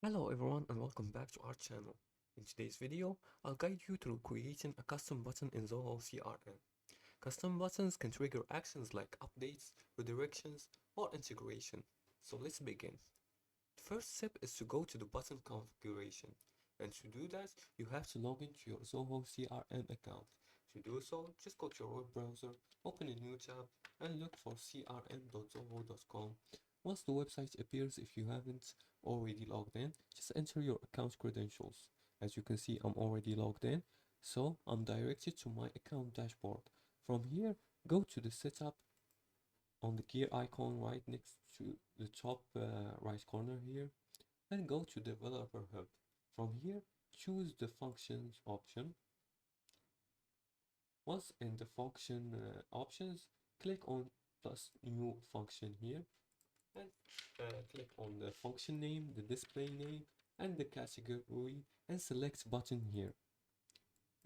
Hello everyone and welcome back to our channel. In today's video, I'll guide you through creating a custom button in Zoho CRM. Custom buttons can trigger actions like updates, redirections, or integration. So let's begin. The first step is to go to the button configuration. And to do that, you have to log into your Zoho CRM account. To do so, just go to your web browser, open a new tab, and look for crm.zoho.com. Once the website appears, if you haven't already logged in, just enter your account credentials. As you can see, I'm already logged in, so I'm directed to my account dashboard. From here, go to the setup on the gear icon right next to the top right corner here, and go to Developer Hub. From here, choose the Functions option. Once in the function options, click on plus new function here, and click on the function name, the display name, and the category, and select button here,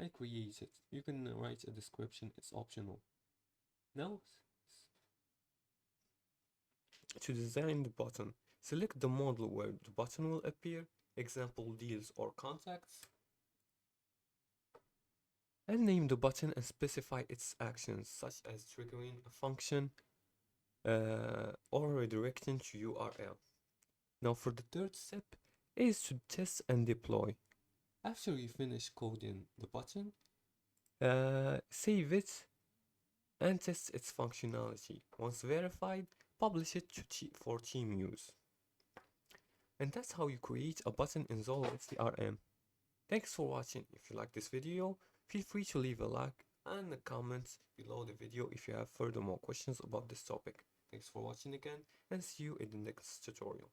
and create it. You can write a description, it's optional. Now, to design the button, select the model where the button will appear, example deals or contacts, and name the button and specify its actions, such as triggering a function or redirecting to URL. Now for the third step is to test and deploy. After you finish coding the button, save it and test its functionality. Once verified, publish it for team use. And that's how you create a button in Zoho CRM. Thanks for watching. If you like this video, feel free to leave a like and a comment below the video if you have further more questions about this topic. Thanks for watching again and see you in the next tutorial.